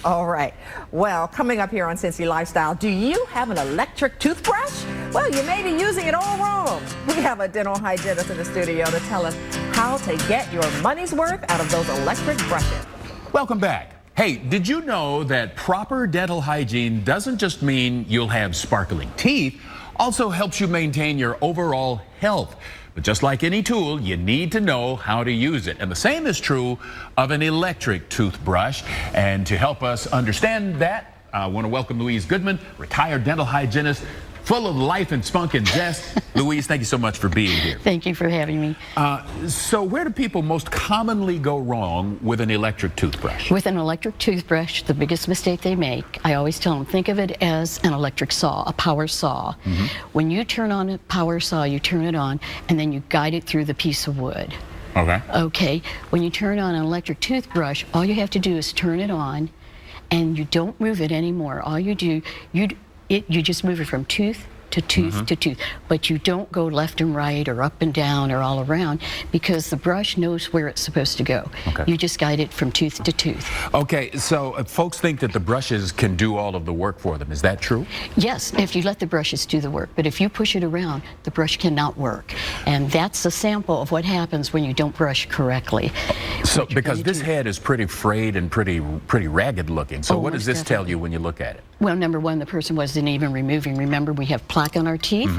All right. Well, coming up here on Cincy Lifestyle, do you have an electric toothbrush? Well, you may be using it all wrong. We have a dental hygienist in the studio to tell us how to get your money's worth out of those electric brushes. Welcome back. Hey, did you know that proper dental hygiene doesn't just mean you'll have sparkling teeth, also helps you maintain your overall health? But just like any tool, you need to know how to use it. And the same is true of an electric toothbrush. And to help us understand that, I want to welcome Louise Goodman, retired dental hygienist, full of life and spunk and zest. Louise, thank you so much for being here. Thank you for having me. So where do people most commonly go wrong with an electric toothbrush? With an electric toothbrush, the biggest mistake they make, I always tell them, think of it as an electric saw, a power saw. When you turn on a power saw, you turn it on, and then you guide it through the piece of wood. Okay. When you turn on an electric toothbrush, all you have to do is turn it on, and you don't move it anymore. All you do, you just move it from tooth to tooth to tooth, but you don't go left and right or up and down or all around, because the brush knows where it's supposed to go. You just guide it from tooth to tooth. Okay, so folks think that the brushes can do all of the work for them. Is that true? Yes, if you let the brushes do the work, but if you push it around, the brush cannot work. And that's a sample of what happens when you don't brush correctly. So, because this head is pretty frayed and pretty ragged looking, so what does this tell you when you look at it? Well, number one, the person wasn't even removing. Remember, we have plaque on our teeth.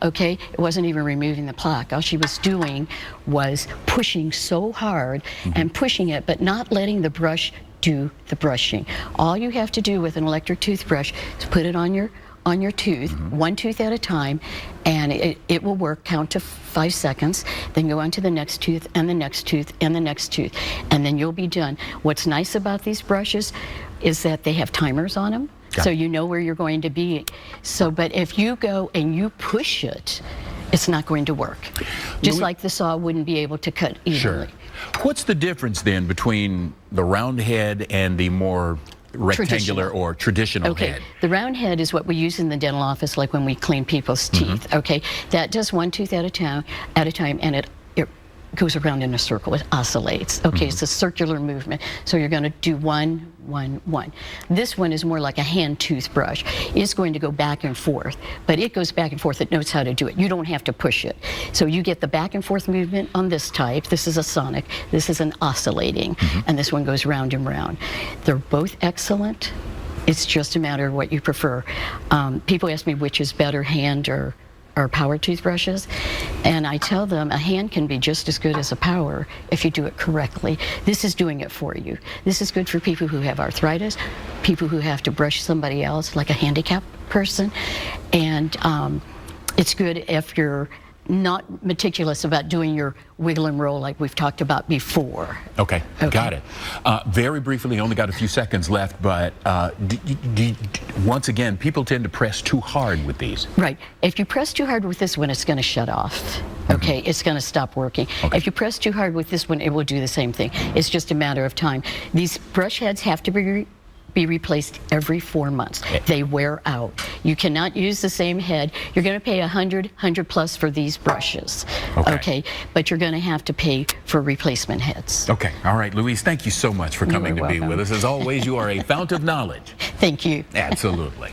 Okay, it wasn't even removing the plaque. All she was doing was pushing so hard and pushing it, but not letting the brush do the brushing. All you have to do with an electric toothbrush is put it on your tooth, one tooth at a time, and it will work. Count to 5 seconds, then go on to the next tooth and the next tooth and the next tooth, and then you'll be done. What's nice about these brushes is that they have timers on them. So you know where you're going to be. So, but if you go and you push it, it's not going to work. Just like the saw wouldn't be able to cut easily. What's the difference then between the round head and the more rectangular or traditional head? The round head is what we use in the dental office, like when we clean people's teeth. Okay, that does one tooth at a time, and it goes around in a circle. It oscillates. Okay, it's a circular movement. So you're going to do one, one, one. This one is more like a hand toothbrush. It's going to go back and forth, but it goes back and forth. It knows how to do it. You don't have to push it. So you get the back and forth movement on this type. This is a sonic. This is an oscillating, and this one goes round and round. They're both excellent. It's just a matter of what you prefer. People ask me which is better, hand or power toothbrushes, and I tell them a hand can be just as good as a power if you do it correctly. This is doing it for you. This is good for people who have arthritis, people who have to brush somebody else, like a handicapped person, and it's good if you're not meticulous about doing your wiggle and roll like we've talked about before. Okay. Got it. Very briefly, only got a few seconds left, but once again, people tend to press too hard with these. Right. If you press too hard with this one, it's going to shut off. Okay, it's going to stop working. If you press too hard with this one, it will do the same thing. It's just a matter of time. These brush heads have to be replaced every 4 months. They wear out. You cannot use the same head. You're going to pay $100 plus for these brushes. Okay, but you're going to have to pay for replacement heads. Okay, all right, Louise, thank you so much for coming to be with us. As always, you are a fount of knowledge. Thank you. Absolutely.